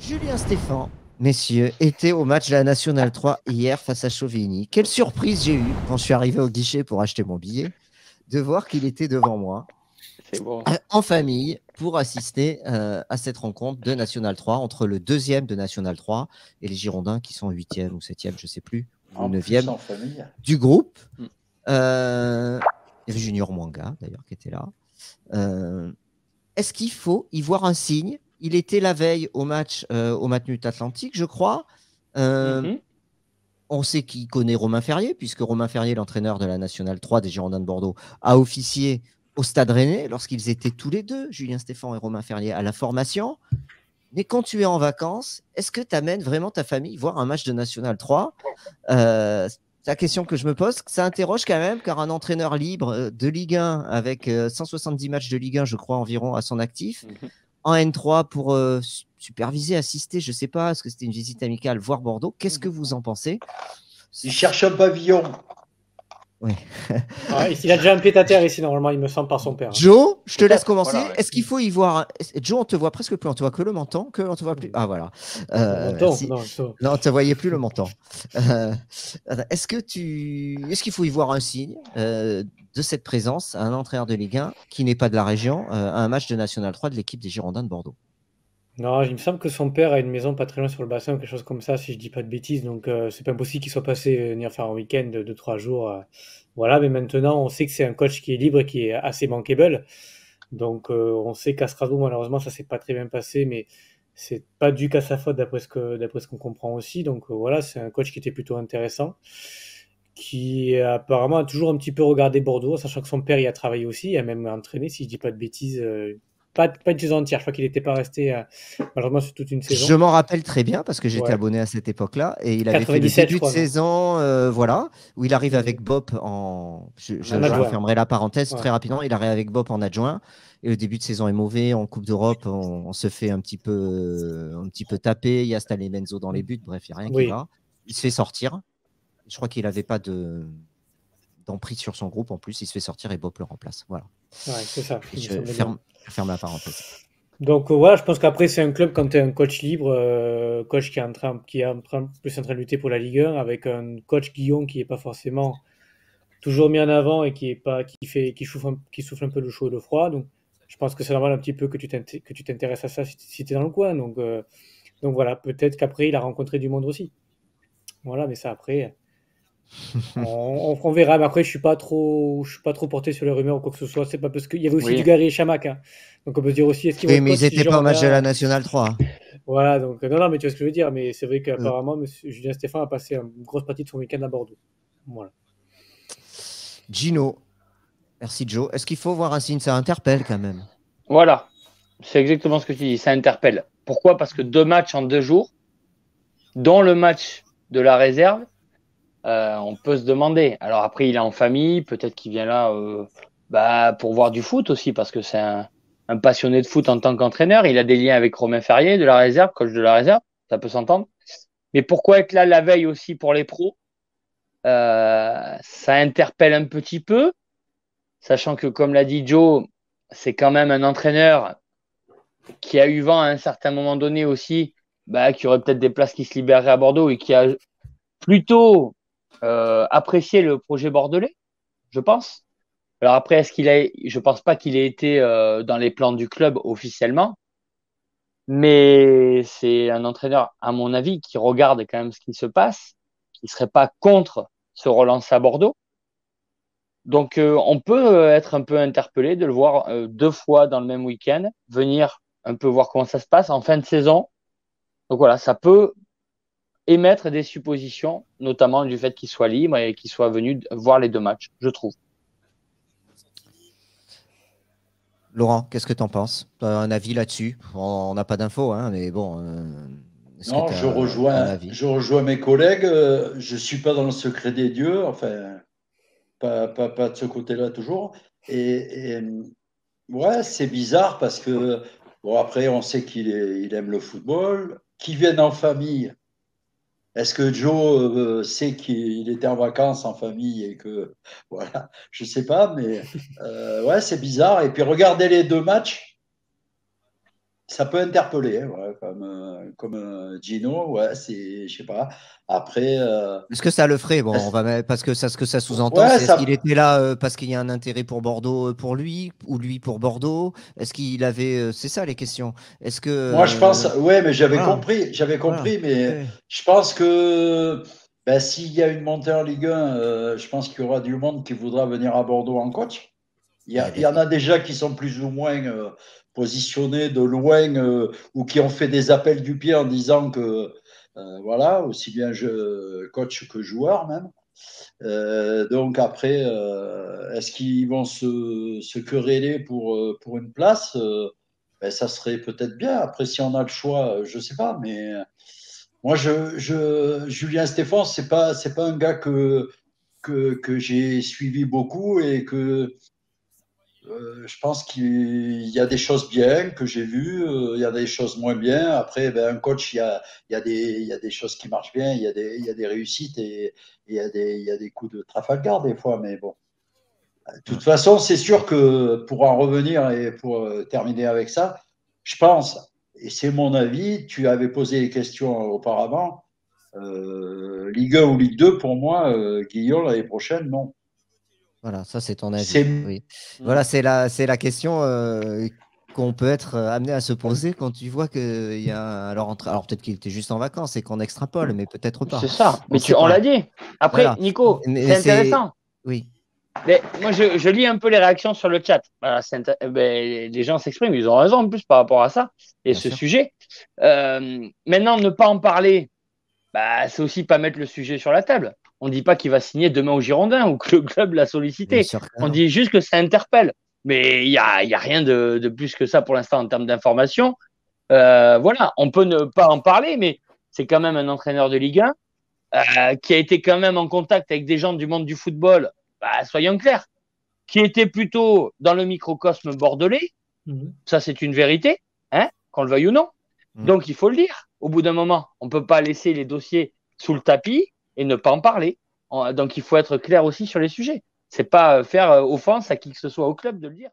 Julien Stéphan, messieurs, était au match de la Nationale 3 hier face à Chauvigny. Quelle surprise j'ai eue quand je suis arrivé au guichet pour acheter mon billet, de voir qu'il était devant moi, C'est bon. en famille, pour assister à cette rencontre de National 3 entre le deuxième de National 3 et les Girondins qui sont huitième ou septième, je ne sais plus, ou En plus, neuvième en famille. du groupe. Mm. Il y avait Junior Mwanga d'ailleurs qui était là. Est-ce qu'il faut y voir un signe? Il était la veille au Matmut Atlantique, je crois. On sait qu'il connaît Romain Ferrier, puisque Romain Ferrier, l'entraîneur de la Nationale 3 des Girondins de Bordeaux, a officié au Stade Rennais lorsqu'ils étaient tous les deux, Julien Stéphan et Romain Ferrier, à la formation. Mais quand tu es en vacances, est-ce que tu amènes vraiment ta famille voir un match de National 3? C'est la question que je me pose. Ça interroge quand même, car un entraîneur libre de Ligue 1, avec 170 matchs de Ligue 1, je crois, environ à son actif, en N3 pour superviser, assister, je ne sais pas, est-ce que c'était une visite amicale, voir Bordeaux. Qu'est-ce que vous en pensez? Il cherche un pavillon. Oui. Il a déjà un pied à terre ici, normalement, il me semble, par son père. Joe, je te laisse commencer. Voilà, ouais. Est-ce qu'il faut y voir Joe, on te voit presque plus. On te voit que le menton, on te voit plus. Ah, voilà. Merci. Non, on ne te voyait plus le menton. Est-ce qu'il faut y voir un signe de cette présence à un entraîneur de Ligue 1 qui n'est pas de la région, à un match de National 3 de l'équipe des Girondins de Bordeaux? Non, il me semble que son père a une maison pas très loin sur le bassin ou quelque chose comme ça, si je dis pas de bêtises. Donc, c'est pas possible qu'il soit passé venir faire un week-end de 3 jours. Voilà, mais maintenant, on sait que c'est un coach qui est libre et qui est assez bankable. Donc, on sait qu'à Strasbourg, malheureusement, ça s'est pas très bien passé, mais c'est pas dû qu'à sa faute d'après ce qu'on comprend aussi. Donc, voilà, c'est un coach qui était plutôt intéressant, qui apparemment a toujours un petit peu regardé Bordeaux, sachant que son père y a travaillé aussi, il a même entraîné, si je dis pas de bêtises. Pas une saison entière, je crois qu'il n'était pas resté malheureusement sur toute une saison. Je m'en rappelle très bien parce que j'étais abonné à cette époque-là et il avait fait le début de saison voilà, où il arrive avec Bop je fermerai la parenthèse très rapidement, il arrive avec Bop en adjoint et le début de saison est mauvais, en Coupe d'Europe on se fait un petit peu taper, il y a Stanley Menzo dans les buts, bref, il n'y a rien qui va, il se fait sortir, je crois qu'il n'avait pas d'emprise sur son groupe en plus, il se fait sortir et Bop le remplace, voilà. Ouais, c'est ça. Je ferme la parenthèse. Donc voilà, je pense qu'après c'est un club quand tu es un coach libre, coach qui est en train plus en train de lutter pour la Ligue 1, avec un coach Guillaume qui n'est pas forcément toujours mis en avant et qui souffle un peu le chaud et le froid. Donc je pense que c'est normal un petit peu que tu t'intéresses à ça si tu es dans le coin. Donc voilà, peut-être qu'après il a rencontré du monde aussi. Voilà, mais ça après. On verra, mais après je suis pas trop porté sur les rumeurs ou quoi que ce soit. C'est pas parce qu'il y avait aussi Dugarry et Chamac, hein. Donc on peut se dire aussi est-ce qu'ils vont mais ils n'étaient pas au match de la Nationale 3. Voilà, donc non, mais tu vois ce que je veux dire. Mais c'est vrai qu'apparemment, monsieur Julien Stéphan a passé une grosse partie de son week-end à Bordeaux. Voilà. Gino, merci Joe. Est-ce qu'il faut voir un signe? Ça interpelle quand même. Voilà, c'est exactement ce que tu dis. Ça interpelle. Pourquoi? Parce que 2 matchs en 2 jours, dont le match de la réserve. On peut se demander. Alors après, il est en famille, peut-être qu'il vient là pour voir du foot aussi, parce que c'est un passionné de foot en tant qu'entraîneur. Il a des liens avec Romain Ferrier de la réserve, coach de la réserve, ça peut s'entendre. Mais pourquoi être là la veille aussi pour les pros? Ça interpelle un petit peu, sachant que, comme l'a dit Joe, c'est quand même un entraîneur qui a eu vent à un certain moment donné aussi, qui aurait peut-être des places qui se libéreraient à Bordeaux et qui a plutôt apprécier le projet bordelais, je pense. Alors après, je pense pas qu'il ait été dans les plans du club officiellement, mais c'est un entraîneur, à mon avis, qui regarde quand même ce qui se passe, qui serait pas contre se relancer à Bordeaux. Donc on peut être un peu interpellé de le voir 2 fois dans le même week-end, venir un peu voir comment ça se passe en fin de saison. Donc voilà, ça peut émettre des suppositions, notamment du fait qu'il soit libre et qu'il soit venu voir les 2 matchs, je trouve. Laurent, qu'est-ce que tu en penses? Tu as un avis là-dessus? On n'a pas d'infos, hein, mais bon. Non, je rejoins mes collègues. Je ne suis pas dans le secret des dieux, enfin, pas de ce côté-là toujours. Et ouais, c'est bizarre parce que, bon, après, on sait qu'il aime le football. Qu'il vienne en famille. Est-ce que Joe sait qu'il était en vacances en famille et que, voilà, je ne sais pas, mais ouais, c'est bizarre. Et puis, regardez les 2 matchs. ça peut interpeller, hein, ouais, comme Gino, ouais, je sais pas. Après. Est-ce que ça le ferait? Bon, parce que ce que ça sous-entend, ouais, c'est est-ce qu'il était là parce qu'il y a un intérêt pour Bordeaux pour lui, ou lui pour Bordeaux? Est-ce qu'il avait. C'est ça les questions. Est-ce que. Moi, je pense, ouais, mais j'avais voilà. compris, mais Ouais. je pense que ben, s'il y a une montée en Ligue 1, je pense qu'il y aura du monde qui voudra venir à Bordeaux en coach. Il y en a déjà qui sont plus ou moins positionnés de loin ou qui ont fait des appels du pied en disant que, voilà, aussi bien coach que joueur même. Donc après, est-ce qu'ils vont se quereller pour une place ben, ça serait peut-être bien. Après, si on a le choix, je ne sais pas. Mais moi, Julien Stéphan, c'est pas un gars que j'ai suivi beaucoup et que je pense qu'il y a des choses bien que j'ai vues, il y a des choses moins bien. Après, ben, un coach, il y a des choses qui marchent bien, il y a des réussites et il y a des coups de Trafalgar des fois. Mais bon, de toute façon, c'est sûr que pour en revenir et pour terminer avec ça, je pense, et c'est mon avis, tu avais posé les questions auparavant, Ligue 1 ou Ligue 2, pour moi, Guillaume, l'année prochaine, non. Voilà, ça c'est ton avis. Oui. Voilà, c'est la question qu'on peut être amené à se poser quand tu vois qu'il y a. Alors peut-être qu'il était juste en vacances et qu'on extrapole, mais peut-être pas. C'est ça. Mais on l'a dit. Après, voilà. Nico, c'est intéressant. Oui. Mais moi, je lis un peu les réactions sur le chat. Voilà, les gens s'expriment, ils ont raison en plus par rapport à ça et bien ce sûr. Sujet. Maintenant, ne pas en parler, bah, c'est aussi pas mettre le sujet sur la table. On ne dit pas qu'il va signer demain au Girondins ou que le club l'a sollicité. On dit juste que ça interpelle. Mais il n'y a rien de plus que ça pour l'instant en termes d'information. Voilà, on peut ne pas en parler, mais c'est quand même un entraîneur de Ligue 1 qui a été quand même en contact avec des gens du monde du football, bah, soyons clairs, qui était plutôt dans le microcosme bordelais. Ça, c'est une vérité, hein, qu'on le veuille ou non. Donc, il faut le dire. Au bout d'un moment, on ne peut pas laisser les dossiers sous le tapis et ne pas en parler. Donc, il faut être clair aussi sur les sujets. C'est pas faire offense à qui que ce soit au club de le dire.